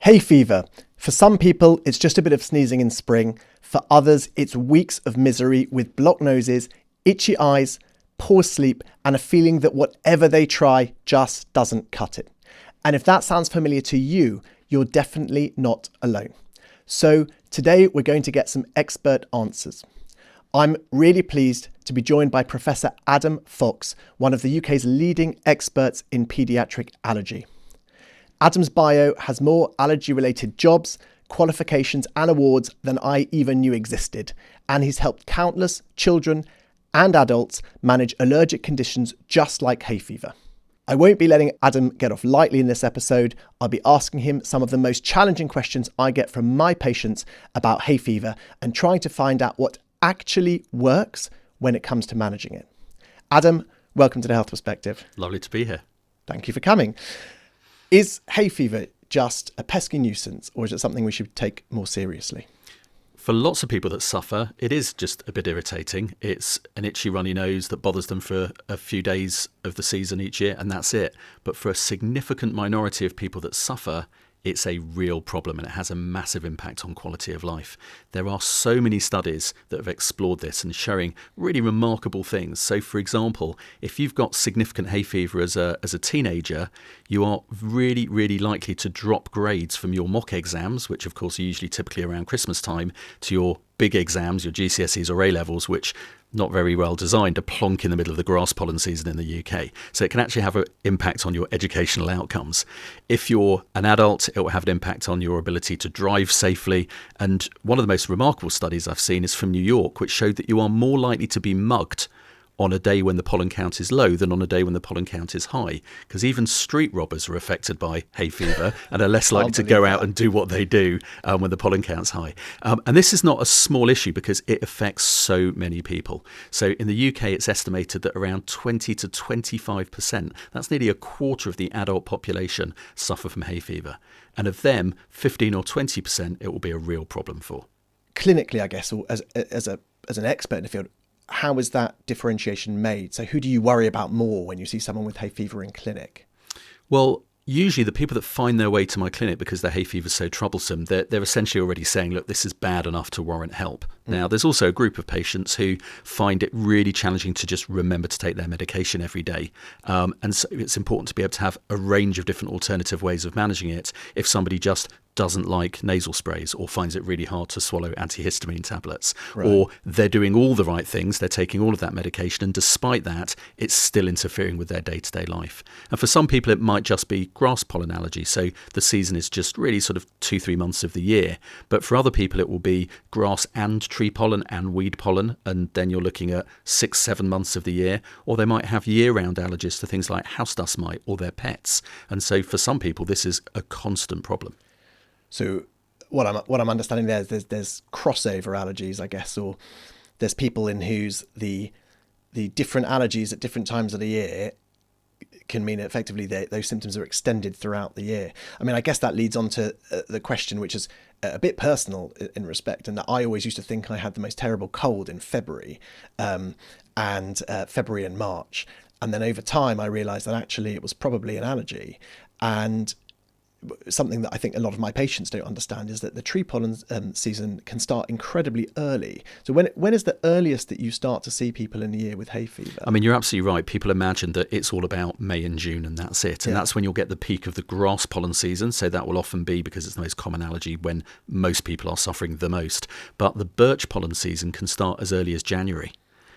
Hay fever. For some people, it's just a bit of sneezing in spring. For others, it's weeks of misery with blocked noses, itchy eyes, poor sleep, and a feeling that whatever they try just doesn't cut it. And if that sounds familiar to you, you're definitely not alone. So today we're going to get some expert answers. I'm really pleased to be joined by Professor Adam Fox, one of the UK's leading experts in paediatric allergy. Adam's bio has more allergy-related jobs, qualifications and awards than I even knew existed, and he's helped countless children and adults manage allergic conditions just like hay fever. I won't be letting Adam get off lightly in this episode. I'll be asking him some of the most challenging questions I get from my patients about hay fever and trying to find out what actually works when it comes to managing it. Adam, welcome to The Health Perspective. Lovely to be here. Thank you for coming. Is hay fever just a pesky nuisance, or is it something we should take more seriously? For lots of people that suffer, it is just a bit irritating. It's an itchy runny nose that bothers them for a few days of the season each year, and that's it. But for a significant minority of people that suffer, it's a real problem and it has a massive impact on quality of life. There are so many studies that have explored this and showing really remarkable things. So, for example, if you've got significant hay fever as a teenager, you are really, really likely to drop grades from your mock exams, which of course are usually typically around Christmas time, to your big exams, your GCSEs or A-levels, which not very well designed to plonk in the middle of the grass pollen season in the UK. So it can actually have an impact on your educational outcomes. If you're an adult, it will have an impact on your ability to drive safely. And one of the most remarkable studies I've seen is from New York, which showed that you are more likely to be mugged on a day when the pollen count is low than on a day when the pollen count is high, because even street robbers are affected by hay fever and are less likely to go out and do what they do when the pollen count's high. And this is not a small issue because it affects so many people. So in the UK, it's estimated that around 20 to 25%, that's nearly a quarter of the adult population, suffer from hay fever. And of them, 15 or 20% it will be a real problem for. Clinically, I guess, or as an expert in the field, how is that differentiation made? So who do you worry about more when you see someone with hay fever in clinic? Well, usually the people that find their way to my clinic because their hay fever is so troublesome, they're essentially already saying, look, this is bad enough to warrant help. Now, there's also a group of patients who find it really challenging to just remember to take their medication every day. And so it's important to be able to have a range of different alternative ways of managing it if somebody just doesn't like nasal sprays or finds it really hard to swallow antihistamine tablets, or they're doing all the right things, they're taking all of that medication, and despite that, it's still interfering with their day-to-day life. And for some people, it might just be grass pollen allergy, so the season is just really sort of 2-3 months of the year. But for other people, it will be grass and tree pollen and weed pollen, and then you're looking at 6-7 months of the year, or they might have year-round allergies to things like house dust mite or their pets. And so for some people, this is a constant problem. So what I'm understanding there is there's crossover allergies, I guess, or there's people in whose the different allergies at different times of the year can mean effectively those symptoms are extended throughout the year. I mean, I guess that leads on to the question, which is a bit personal in respect, and that I always used to think I had the most terrible cold in February and March. And then over time, I realised that actually it was probably an allergy. And something that I think a lot of my patients don't understand is that the tree pollen season can start incredibly early. So when is the earliest that you start to see people in the year with hay fever? I mean, you're absolutely right. People imagine that it's all about May and June and that's it. And that's when you'll get the peak of the grass pollen season. So that will often be, because it's the most common allergy, when most people are suffering the most. But the birch pollen season can start as early as January.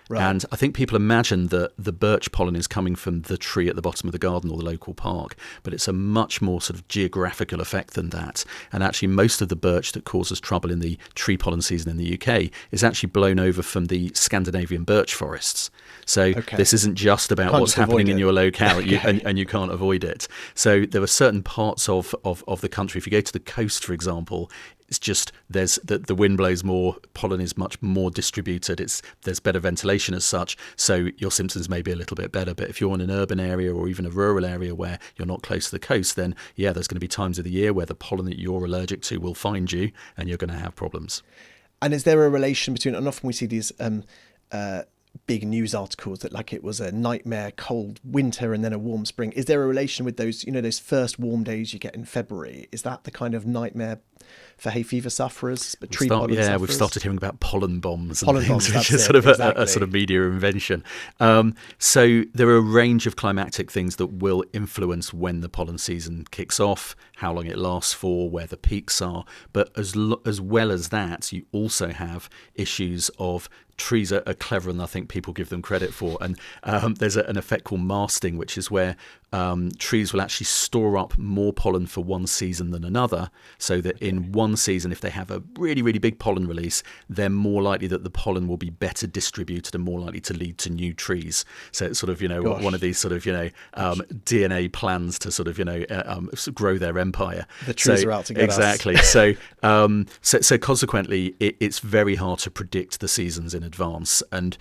Right. And I think people imagine that the birch pollen is coming from the tree at the bottom of the garden or the local park, but it's a much more sort of geographical effect than that. And actually most of the birch that causes trouble in the tree pollen season in the UK is actually blown over from the Scandinavian birch forests. So this isn't just about what's happening in your locale and you can't avoid it. So there are certain parts of the country. If you go to the coast, for example, it's just there's the wind blows more, pollen is much more distributed, there's better ventilation as such, so your symptoms may be a little bit better. But if you're in an urban area or even a rural area where you're not close to the coast, then there's going to be times of the year where the pollen that you're allergic to will find you and you're going to have problems. And is there a relation between, and often we see these big news articles that like it was a nightmare cold winter and then a warm spring. Is there a relation with those, those first warm days you get in February? Is that the kind of nightmare for hay fever sufferers, pollen sufferers? We've started hearing about pollen bombs and pollen things, bombs, which is sort of a sort of media invention. So there are a range of climatic things that will influence when the pollen season kicks off, how long it lasts for, where the peaks are. But as well as that, you also have issues of trees are cleverer than I think people give them credit for. And there's an effect called masting, which is where trees will actually store up more pollen for one season than another, so that in one season, if they have a really, really big pollen release, they're more likely that the pollen will be better distributed and more likely to lead to new trees. So it's sort of, one of these sort of, DNA plans to sort of, grow their empire. The trees are out to get exactly. us. So consequently, it's very hard to predict the seasons in advance. And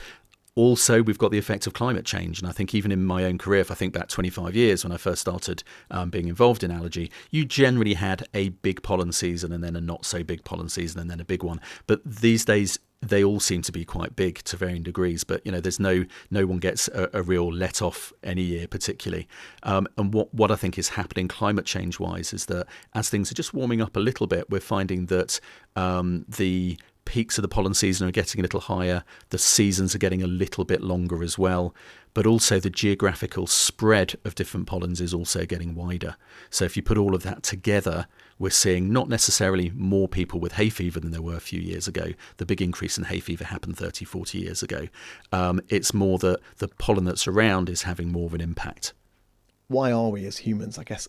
also, we've got the effect of climate change. And I think even in my own career, if I think back 25 years when I first started being involved in allergy, you generally had a big pollen season and then a not so big pollen season and then a big one. But these days, they all seem to be quite big to varying degrees. But, there's no one gets a real let off any year particularly. And what I think is happening climate change wise is that as things are just warming up a little bit, we're finding that the peaks of the pollen season are getting a little higher. The seasons are getting a little bit longer as well. But also the geographical spread of different pollens is also getting wider. So if you put all of that together, we're seeing not necessarily more people with hay fever than there were a few years ago. The big increase in hay fever happened 30, 40 years ago. It's more that the pollen that's around is having more of an impact. Why are we as humans, I guess,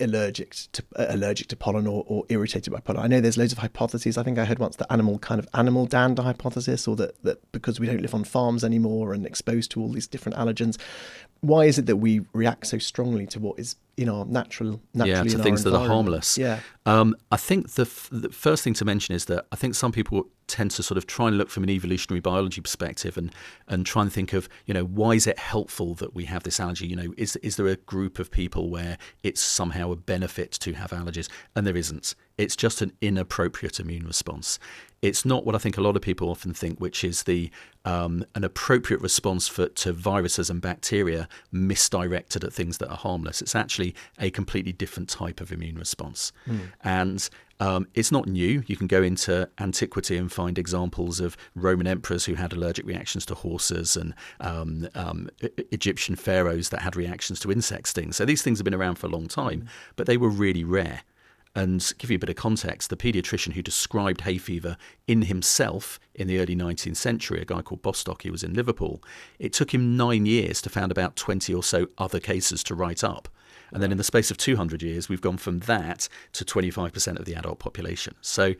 allergic to pollen or irritated by pollen? I know there's loads of hypotheses. I think I heard once the animal dander hypothesis, or that because we don't live on farms anymore and exposed to all these different allergens, why is it that we react so strongly to what is naturally to in things our that are harmless? Yeah. I think the first thing to mention is that I think some people tend to sort of try and look from an evolutionary biology perspective and try and think of, why is it helpful that we have this allergy? Is there a group of people where it's somehow a benefit to have allergies? And there isn't. It's just an inappropriate immune response. It's not what I think a lot of people often think, which is an appropriate response to viruses and bacteria misdirected at things that are harmless. It's actually a completely different type of immune response. And it's not new. You can go into antiquity and find examples of Roman emperors who had allergic reactions to horses and Egyptian pharaohs that had reactions to insect stings. So these things have been around for a long time, but they were really rare. And to give you a bit of context, the paediatrician who described hay fever in himself in the early 19th century, a guy called Bostock, he was in Liverpool, it took him 9 years to find about 20 or so other cases to write up. And then in the space of 200 years, we've gone from that to 25% of the adult population. So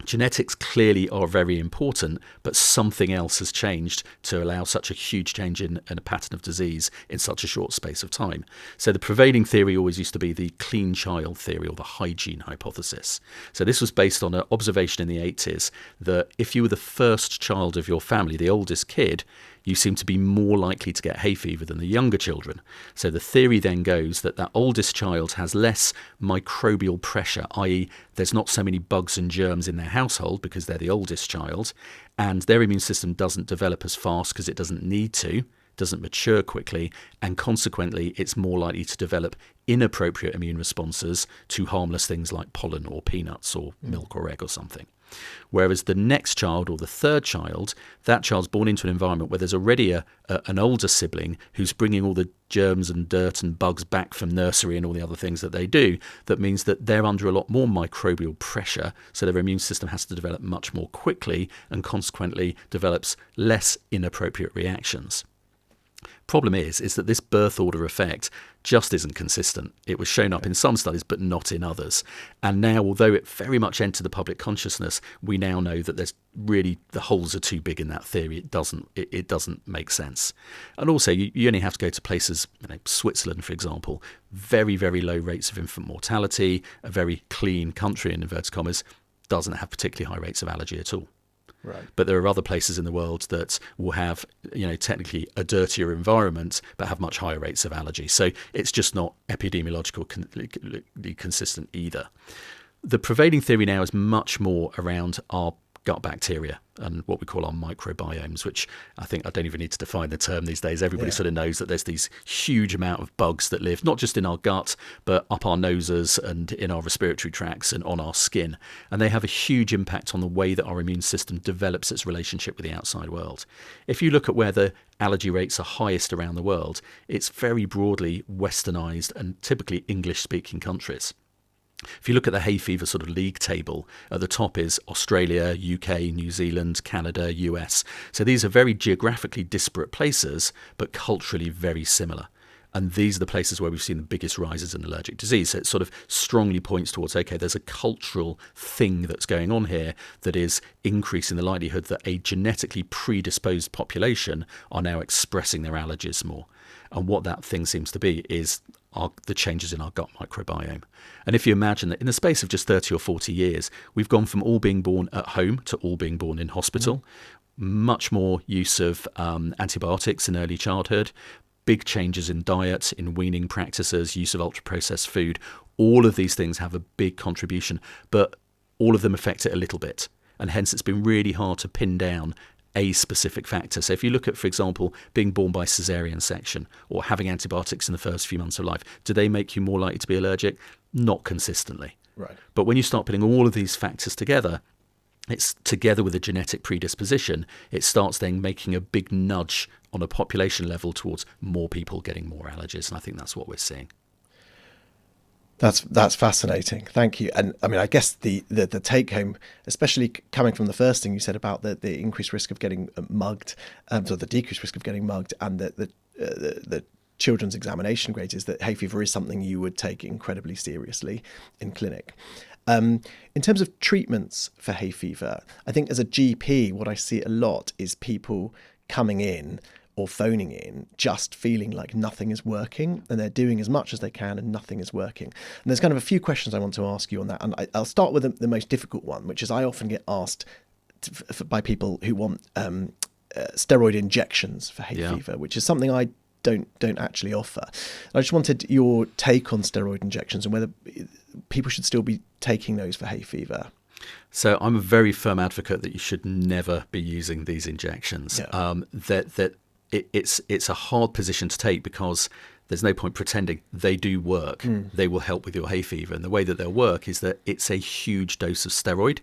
genetics clearly are very important, but something else has changed to allow such a huge change in a pattern of disease in such a short space of time. So the prevailing theory always used to be the clean child theory, or the hygiene hypothesis. So this was based on an observation in the 80s that if you were the first child of your family, the oldest kid, you seem to be more likely to get hay fever than the younger children. So the theory then goes that oldest child has less microbial pressure, i.e. there's not so many bugs and germs in their household because they're the oldest child, and their immune system doesn't develop as fast because it doesn't need to, doesn't mature quickly, and consequently it's more likely to develop inappropriate immune responses to harmless things like pollen or peanuts or milk or egg or something. Whereas the next child, or the third child, that child's born into an environment where there's already an older sibling who's bringing all the germs and dirt and bugs back from nursery and all the other things that they do. That means that they're under a lot more microbial pressure, so their immune system has to develop much more quickly and consequently develops less inappropriate reactions. Problem is that this birth order effect just isn't consistent. It was shown up in some studies, but not in others. And now, although it very much entered the public consciousness, we now know that there's really, the holes are too big in that theory. It doesn't make sense. And also, you only have to go to places, Switzerland, for example, very, very low rates of infant mortality, a very clean country, in inverted commas, doesn't have particularly high rates of allergy at all. Right. But there are other places in the world that will have, technically a dirtier environment, but have much higher rates of allergy. So it's just not epidemiologically consistent either. The prevailing theory now is much more around our gut bacteria and what we call our microbiomes, which I don't even need to define the term these days. Everybody sort of knows that there's these huge amount of bugs that live not just in our gut, but up our noses and in our respiratory tracts and on our skin. And they have a huge impact on the way that our immune system develops its relationship with the outside world. If you look at where the allergy rates are highest around the world, it's very broadly westernized and typically English-speaking countries. If you look at the hay fever sort of league table, at the top is Australia, UK, New Zealand, Canada, US. So these are very geographically disparate places, but culturally very similar. And these are the places where we've seen the biggest rises in allergic disease. So it sort of strongly points towards, okay, there's a cultural thing that's going on here that is increasing the likelihood that a genetically predisposed population are now expressing their allergies more. And what that thing seems to be is the changes in our gut microbiome. And if you imagine that in the space of just 30 or 40 years, we've gone from all being born at home to all being born in hospital, much more use of antibiotics in early childhood, big changes in diet, in weaning practices, use of ultra-processed food. All of these things have a big contribution, but all of them affect it a little bit. And hence it's been really hard to pin down a specific factor. So if you look at, for example, being born by caesarean section or having antibiotics in the first few months of life, do they make you more likely to be allergic? Not consistently. Right. But when you start putting all of these factors together, it's together with a genetic predisposition, it starts then making a big nudge on a population level towards more people getting more allergies. And I think that's what we're seeing. That's fascinating. Thank you. And I mean, I guess the take home, especially coming from the first thing you said about the increased risk of getting mugged, so the decreased risk of getting mugged, and the children's examination grades, is that hay fever is something you would take incredibly seriously in clinic. In terms of treatments for hay fever, I think as a GP, what I see a lot is people coming in or phoning in just feeling like nothing is working, and they're doing as much as they can and nothing is working. And there's kind of a few questions I want to ask you on that. And I'll start with the most difficult one, which is I often get asked by people who want steroid injections for hay fever, which is something I don't actually offer. I just wanted your take on steroid injections and whether people should still be taking those for hay fever. So I'm a very firm advocate that you should never be using these injections. It's a hard position to take because there's no point pretending they do work. They will help with your hay fever. And the way that they'll work is that it's a huge dose of steroid.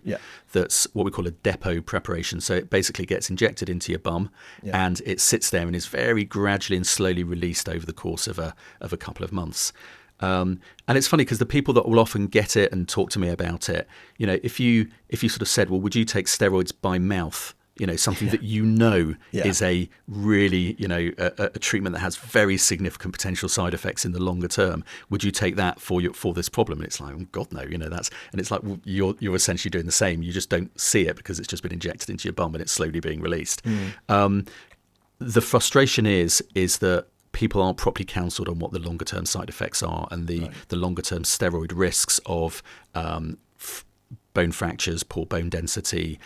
That's what we call a depot preparation. So it basically gets injected into your bum and it sits there and is very gradually and slowly released over the course of a couple of months. And it's funny because the people that will often get it and talk to me about it, you know, if you sort of said, well, would you take steroids by mouth? You know, something that is a really, a treatment that has very significant potential side effects in the longer term. Would you take that for this problem? And it's like, oh God, no. And it's like, well, you're essentially doing the same. You just don't see it because it's just been injected into your bum and it's slowly being released. The frustration is that people aren't properly counselled on what the longer term side effects are and the longer term steroid risks of bone fractures, poor bone density,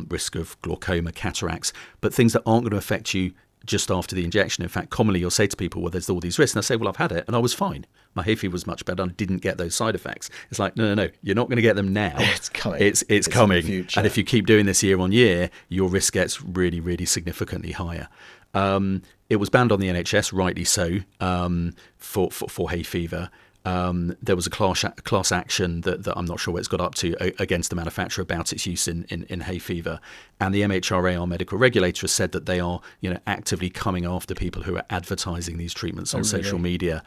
risk of glaucoma, cataracts, but things that aren't going to affect you just after the injection. In fact, commonly you'll say to people, well, there's all these risks. And I say, well, I've had it and I was fine. My hay fever was much better. I didn't get those side effects. It's like, no, you're not going to get them now. It's coming. It's coming. And if you keep doing this year on year, your risk gets really, really significantly higher. It was banned on the NHS, rightly so, for hay fever. There was a class action that I'm not sure where it's got up to against the manufacturer about its use in hay fever, and the MHRA, our medical regulator, has said that they are actively coming after people who are advertising these treatments on social media,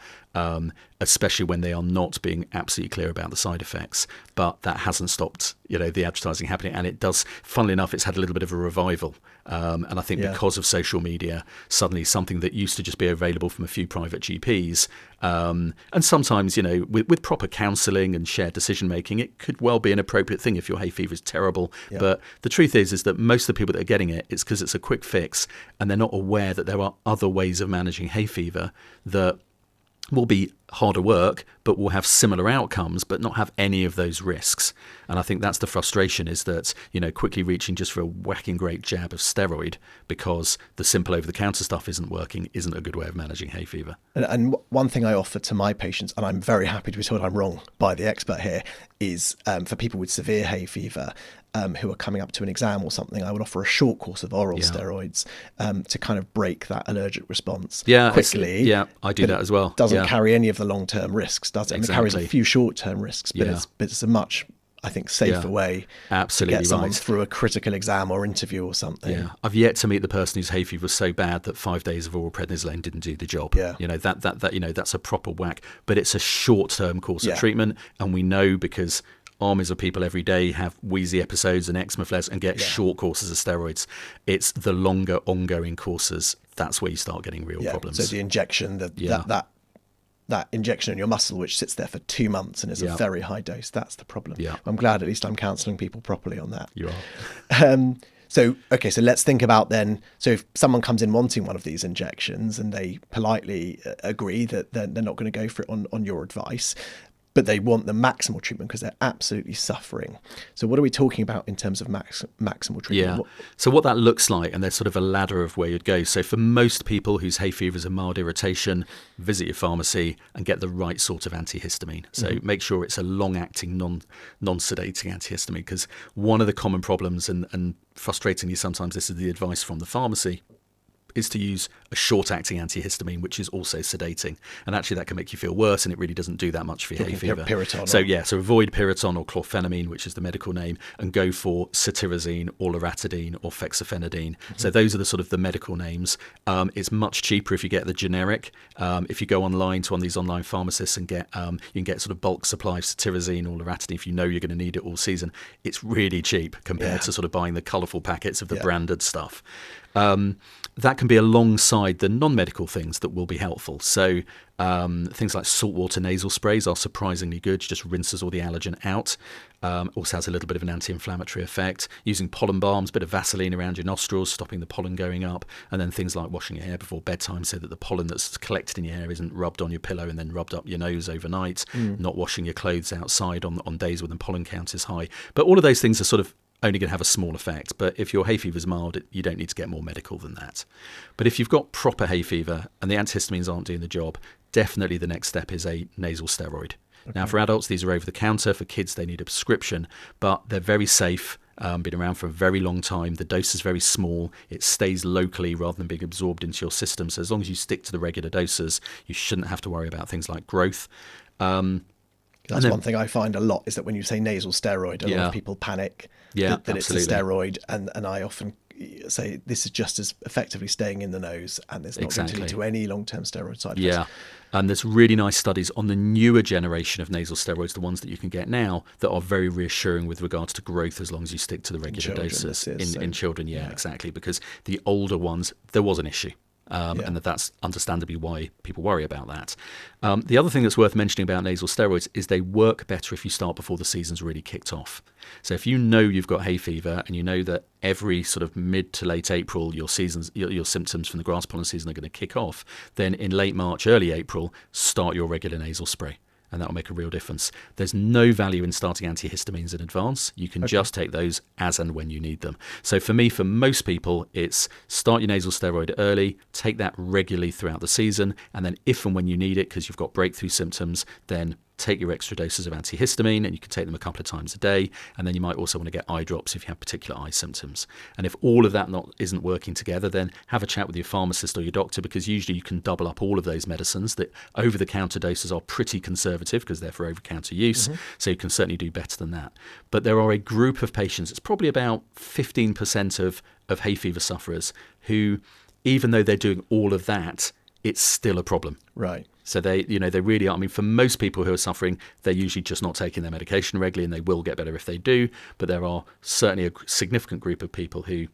especially when they are not being absolutely clear about the side effects. But that hasn't stopped the advertising happening, and it does. Funnily enough, it's had a little bit of a revival, and I think because of social media, suddenly something that used to just be available from a few private GPs, and sometimes with proper counselling and shared decision making, it could well be an appropriate thing if your hay fever is terrible. But the truth is that most of the people that are getting it's because it's a quick fix, and they're not aware that there are other ways of managing hay fever that will be harder work, but will have similar outcomes, but not have any of those risks. And I think that's the frustration, is that, quickly reaching just for a whacking great jab of steroid because the simple over-the-counter stuff isn't working isn't a good way of managing hay fever. And one thing I offer to my patients, and I'm very happy to be told I'm wrong by the expert here, is for people with severe hay fever who are coming up to an exam or something, I would offer a short course of oral steroids to kind of break that allergic response quickly. Yeah, I do that as well. Doesn't carry any of the long-term risks, does it? Exactly. It carries a few short-term risks, but it's a much, I think, safer way to get someone through a critical exam or interview or something. Yeah, I've yet to meet the person whose hay fever was so bad that 5 days of oral prednisolone didn't do the job. Yeah. That's a proper whack, but it's a short-term course of treatment, and we know because armies of people every day have wheezy episodes and eczema flares and get short courses of steroids. It's the longer ongoing courses, that's where you start getting real problems. So the injection, that injection in your muscle, which sits there for 2 months and is a very high dose, that's the problem. Yeah. I'm glad at least I'm counselling people properly on that. You are. So let's think about then, so if someone comes in wanting one of these injections and they politely agree that they're not going to go for it on your advice, but they want the maximal treatment because they're absolutely suffering. So what are we talking about in terms of maximal treatment? Yeah. So what that looks like, and there's sort of a ladder of where you'd go. So for most people whose hay fever is a mild irritation, visit your pharmacy and get the right sort of antihistamine. So make sure it's a long-acting, non-sedating antihistamine, because one of the common problems, and frustratingly sometimes this is the advice from the pharmacy, is to use a short-acting antihistamine, which is also sedating. And actually that can make you feel worse, and it really doesn't do that much for your hay fever. Piriton. So avoid Piriton or chlorphenamine, which is the medical name, and go for cetirizine or loratadine or fexofenadine. So those are the sort of the medical names. It's much cheaper if you get the generic. If you go online to one of these online pharmacists and get, you can get sort of bulk supply of cetirizine or loratadine if you know you're going to need it all season. It's really cheap compared to sort of buying the colourful packets of the branded stuff. That can be alongside the non-medical things that will be helpful. So things like saltwater nasal sprays are surprisingly good. It just rinses all the allergen out. Also has a little bit of an anti-inflammatory effect. Using pollen balms, a bit of Vaseline around your nostrils, stopping the pollen going up. And then things like washing your hair before bedtime so that the pollen that's collected in your hair isn't rubbed on your pillow and then rubbed up your nose overnight. Not washing your clothes outside on days when the pollen count is high. But all of those things are sort of only going to have a small effect. But if your hay fever is mild, you don't need to get more medical than that. But if you've got proper hay fever and the antihistamines aren't doing the job, definitely the next step is a nasal steroid. Okay. Now, for adults, these are over the counter. For kids, they need a prescription, but they're very safe. Been around for a very long time. The dose is very small. It stays locally rather than being absorbed into your system. So as long as you stick to the regular doses, you shouldn't have to worry about things like growth. That's one thing I find a lot, is that when you say nasal steroid, a lot of people panic that it's a steroid, and I often say this is just as effectively staying in the nose, and there's not going to lead to any long-term steroid side effects. Yeah, and there's really nice studies on the newer generation of nasal steroids, the ones that you can get now, that are very reassuring with regards to growth as long as you stick to the regular doses in children. Yeah, exactly, because the older ones, there was an issue. And that's understandably why people worry about that. The other thing that's worth mentioning about nasal steroids is they work better if you start before the season's really kicked off. So if you know you've got hay fever and you know that every sort of mid to late April your symptoms from the grass pollen season are going to kick off, then in late March, early April, start your regular nasal spray. And that'll make a real difference. There's no value in starting antihistamines in advance. You can just take those as and when you need them. So for me, for most people, it's start your nasal steroid early, take that regularly throughout the season, and then if and when you need it, because you've got breakthrough symptoms, then take your extra doses of antihistamine, and you can take them a couple of times a day. And then you might also want to get eye drops if you have particular eye symptoms. And if all of that isn't working together, then have a chat with your pharmacist or your doctor, because usually you can double up all of those medicines. The over-the-counter doses are pretty conservative because they're for over-the-counter use, so you can certainly do better than that. But there are a group of patients, it's probably about 15% of hay fever sufferers, who, even though they're doing all of that, it's still a problem. Right. So they really are. I mean, for most people who are suffering, they're usually just not taking their medication regularly, and they will get better if they do. But there are certainly a significant group of people who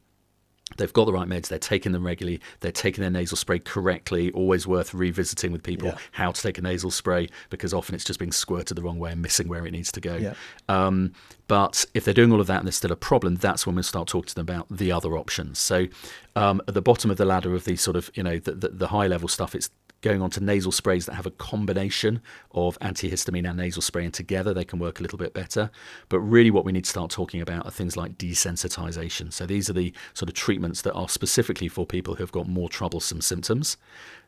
they've got the right meds, they're taking them regularly, they're taking their nasal spray correctly. Always worth revisiting with people how to take a nasal spray, because often it's just being squirted the wrong way and missing where it needs to go. Yeah. But if they're doing all of that and there's still a problem, that's when we'll start talking to them about the other options. So at the bottom of the ladder of the sort of, the high level stuff, it's going on to nasal sprays that have a combination of antihistamine and nasal spray, and together they can work a little bit better. But really what we need to start talking about are things like desensitization. So these are the sort of treatments that are specifically for people who have got more troublesome symptoms.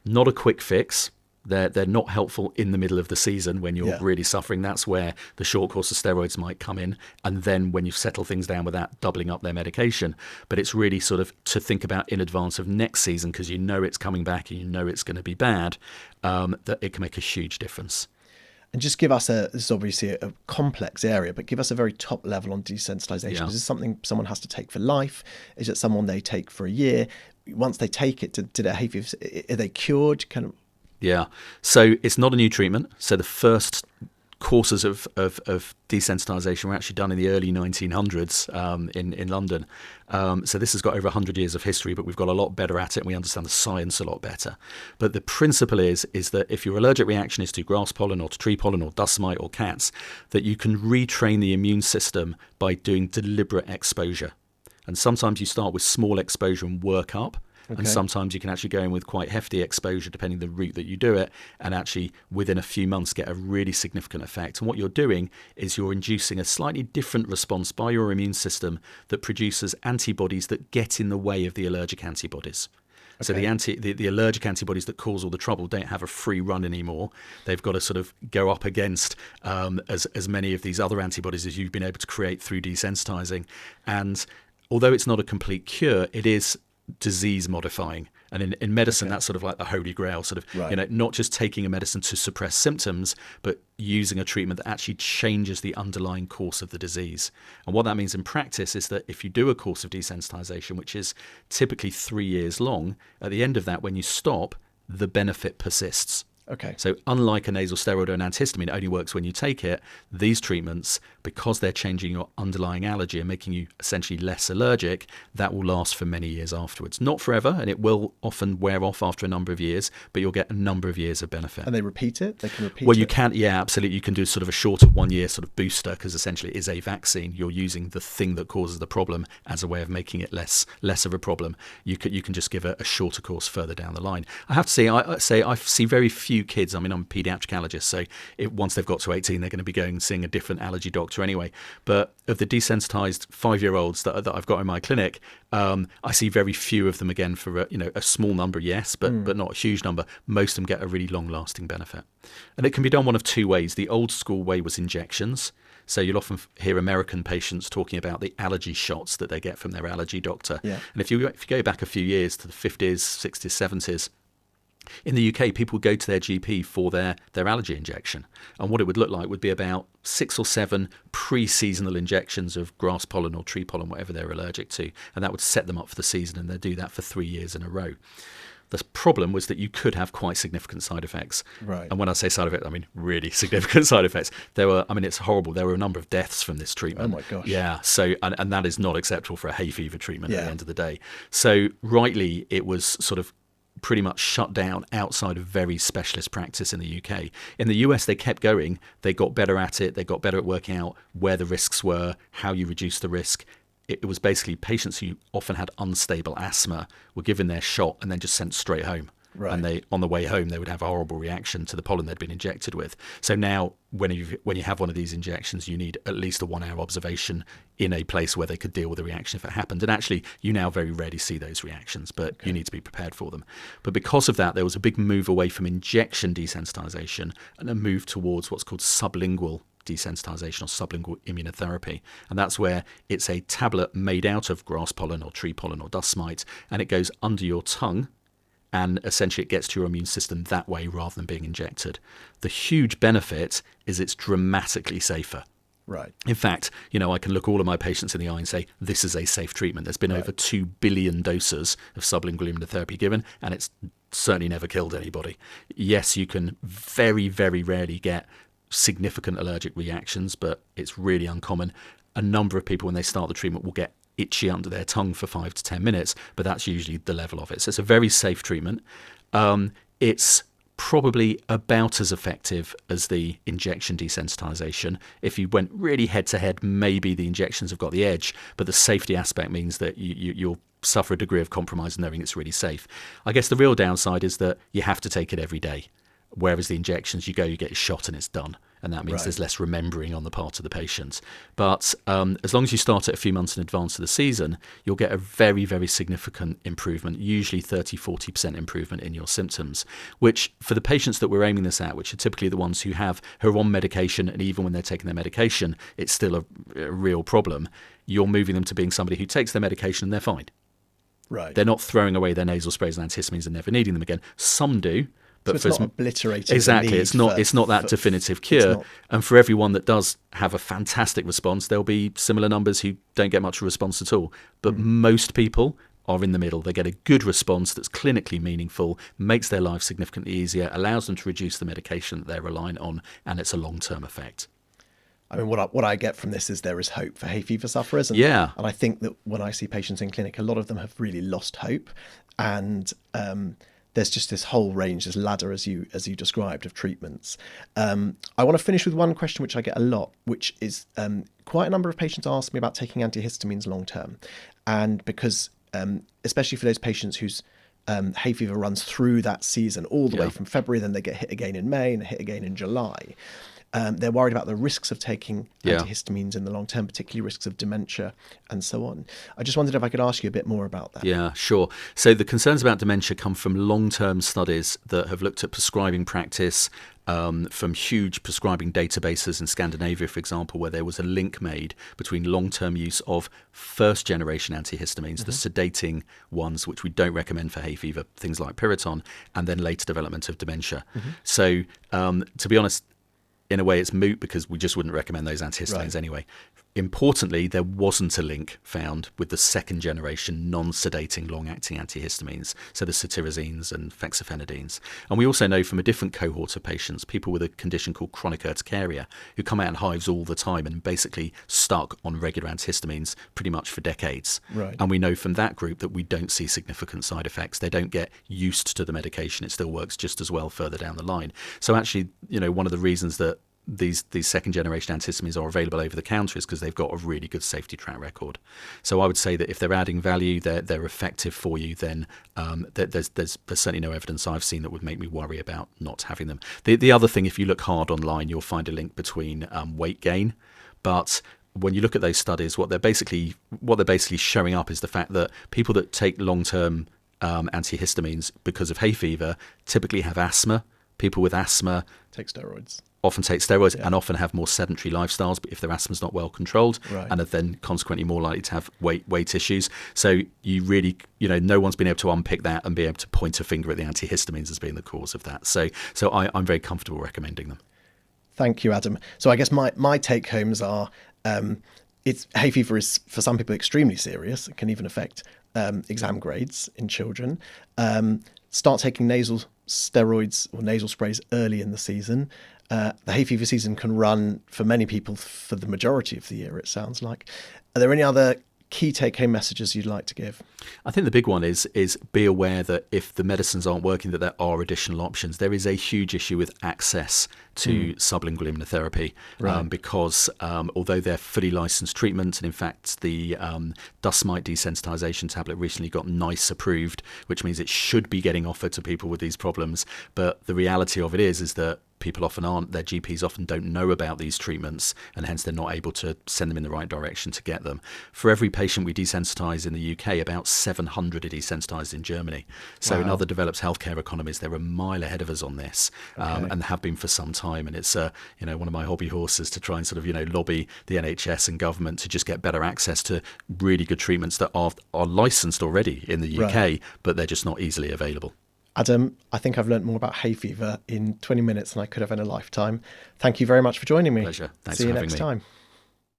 Not a quick fix. They're not helpful in the middle of the season when you're really suffering. That's where the short course of steroids might come in. And then when you settle things down with that, doubling up their medication. But it's really sort of to think about in advance of next season, because you know it's coming back and you know it's going to be bad, that it can make a huge difference. And just give us this is obviously a complex area, but give us a very top level on desensitization. Yeah. Is this something someone has to take for life? Is it someone they take for a year? Once they take it, are they cured? Yeah. So it's not a new treatment. So the first courses of desensitization were actually done in the early 1900s in London. So this has got over 100 years of history, but we've got a lot better at it and we understand the science a lot better. But the principle is that if your allergic reaction is to grass pollen or to tree pollen or dust mite or cats, that you can retrain the immune system by doing deliberate exposure. And sometimes you start with small exposure and work up. And sometimes you can actually go in with quite hefty exposure, depending the route that you do it, and actually within a few months get a really significant effect. And what you're doing is you're inducing a slightly different response by your immune system that produces antibodies that get in the way of the allergic antibodies. So the allergic antibodies that cause all the trouble don't have a free run anymore. They've got to sort of go up against as many of these other antibodies as you've been able to create through desensitizing. And although it's not a complete cure, it is disease modifying. And in medicine, that's sort of like the holy grail, sort of, not just taking a medicine to suppress symptoms, but using a treatment that actually changes the underlying course of the disease. And what that means in practice is that if you do a course of desensitization, which is typically 3 years long, at the end of that, when you stop, the benefit persists. Okay. So unlike a nasal steroid or an antihistamine, it only works when you take it. These treatments, because they're changing your underlying allergy and making you essentially less allergic, that will last for many years afterwards. Not forever, and it will often wear off after a number of years, but you'll get a number of years of benefit. And they repeat it? They can repeat it? Well, you can, yeah, absolutely. You can do sort of a shorter 1 year sort of booster, because essentially it is a vaccine. You're using the thing that causes the problem as a way of making it less of a problem. You can just give a shorter course further down the line. I have to say, I see very few kids. I mean, I'm a pediatric allergist, so once they've got to 18, they're going to be going and seeing a different allergy doctor anyway. But of the desensitized 5-year-olds that I've got in my clinic, I see very few of them again for a small number, yes, but not a huge number. Most of them get a really long-lasting benefit. And it can be done one of two ways. The old school way was injections. So you'll often hear American patients talking about the allergy shots that they get from their allergy doctor. Yeah. And if you go back a few years to the 50s, 60s, 70s, in the UK, people would go to their GP for their allergy injection. And what it would look like would be about 6 or 7 pre-seasonal injections of grass pollen or tree pollen, whatever they're allergic to. And that would set them up for the season, and they'd do that for 3 years in a row. The problem was that you could have quite significant side effects. Right. And when I say side effects, I mean really significant side effects. It's horrible. There were a number of deaths from this treatment. Oh my gosh. Yeah. So, and that is not acceptable for a hay fever treatment at the end of the day. So rightly, it was sort of pretty much shut down outside of very specialist practice in the UK. In the US, they kept going. They got better at it. They got better at working out where the risks were, how you reduce the risk. It was basically patients who often had unstable asthma were given their shot and then just sent straight home. Right. And on the way home, they would have a horrible reaction to the pollen they'd been injected with. So now, when you have one of these injections, you need at least a 1-hour observation in a place where they could deal with the reaction if it happened. And actually, you now very rarely see those reactions, but you need to be prepared for them. But because of that, there was a big move away from injection desensitization and a move towards what's called sublingual desensitization or sublingual immunotherapy. And that's where it's a tablet made out of grass pollen or tree pollen or dust mite, and it goes under your tongue. And essentially it gets to your immune system that way rather than being injected. The huge benefit is it's dramatically safer. Right. In fact, I can look all of my patients in the eye and say, this is a safe treatment. There's been over 2 billion doses of sublingual immunotherapy given, and it's certainly never killed anybody. Yes, you can very, very rarely get significant allergic reactions, but it's really uncommon. A number of people, when they start the treatment, will get itchy under their tongue for 5 to 10 minutes, but that's usually the level of it. So it's a very safe treatment. It's probably about as effective as the injection desensitization. If you went really head to head, maybe the injections have got the edge, but the safety aspect means that you'll suffer a degree of compromise knowing it's really safe. I guess the real downside is that you have to take it every day, whereas the injections, you get a shot and it's done. And that means there's less remembering on the part of the patient. But as long as you start it a few months in advance of the season, you'll get a very, very significant improvement, usually 30-40% improvement in your symptoms, which for the patients that we're aiming this at, which are typically the ones who are on medication, and even when they're taking their medication, it's still a real problem, you're moving them to being somebody who takes their medication and they're fine. Right. They're not throwing away their nasal sprays and antihistamines and never needing them again. Some do. But so it's not obliterating. Exactly, it's not that definitive cure. And for everyone that does have a fantastic response, there'll be similar numbers who don't get much of a response at all. But most people are in the middle. They get a good response that's clinically meaningful, makes their life significantly easier, allows them to reduce the medication that they're relying on, and it's a long-term effect. I mean, what I get from this is there is hope for hay fever sufferers. And, and I think that when I see patients in clinic, a lot of them have really lost hope. And there's just this whole range, this ladder, as you described, of treatments. I want to finish with one question which I get a lot, which is quite a number of patients ask me about taking antihistamines long term. And because, especially for those patients whose hay fever runs through that season all the way from February, then they get hit again in May and hit again in July. They're worried about the risks of taking antihistamines in the long term, particularly risks of dementia and so on. I just wondered if I could ask you a bit more about that. Yeah, sure. So the concerns about dementia come from long-term studies that have looked at prescribing practice from huge prescribing databases in Scandinavia, for example, where there was a link made between long-term use of first-generation antihistamines, the sedating ones, which we don't recommend for hay fever, things like Piriton, and then later development of dementia. So to be honest, in a way, it's moot because we just wouldn't recommend those antihistamines anyway. Importantly, there wasn't a link found with the second generation non-sedating long-acting antihistamines, so the cetirizines and fexofenadines. And we also know from a different cohort of patients, people with a condition called chronic urticaria, who come out in hives all the time and basically stuck on regular antihistamines pretty much for decades. And we know from that group that we don't see significant side effects. They don't get used to the medication. It still works just as well further down the line. So actually, one of the reasons that these second generation antihistamines are available over the counter is because they've got a really good safety track record. So I would say that if they're adding value, they're effective for you, then there's certainly no evidence I've seen that would make me worry about not having them. The other thing, if you look hard online, you'll find a link between weight gain, but when you look at those studies, what they're basically showing up is the fact that people that take long-term antihistamines because of hay fever typically have asthma. People with asthma often take steroids and often have more sedentary lifestyles, but if their asthma's not well controlled, and are then consequently more likely to have weight issues. So you really, no one's been able to unpick that and be able to point a finger at the antihistamines as being the cause of that. So I'm very comfortable recommending them. Thank you, Adam. So I guess my take homes are, hay fever is for some people extremely serious. It can even affect exam grades in children. Start taking nasal steroids or nasal sprays early in the season. The hay fever season can run for many people for the majority of the year, it sounds like. Are there any other key take-home messages you'd like to give? I think the big one is be aware that if the medicines aren't working, that there are additional options. There is a huge issue with access to sublingual immunotherapy because although they're fully licensed treatments, and in fact the dust mite desensitization tablet recently got NICE approved, which means it should be getting offered to people with these problems. But the reality of it is that people often aren't, their GPs often don't know about these treatments, and hence they're not able to send them in the right direction to get them. For every patient we desensitize in the UK, about 700 are desensitized in Germany. So in other developed healthcare economies, they're a mile ahead of us on this, and have been for some time. And it's one of my hobby horses to try and sort of lobby the NHS and government to just get better access to really good treatments that are licensed already in the UK, but they're just not easily available. Adam, I think I've learned more about hay fever in 20 minutes than I could have in a lifetime. Thank you very much for joining me. Pleasure. Thanks See for you having next me. time.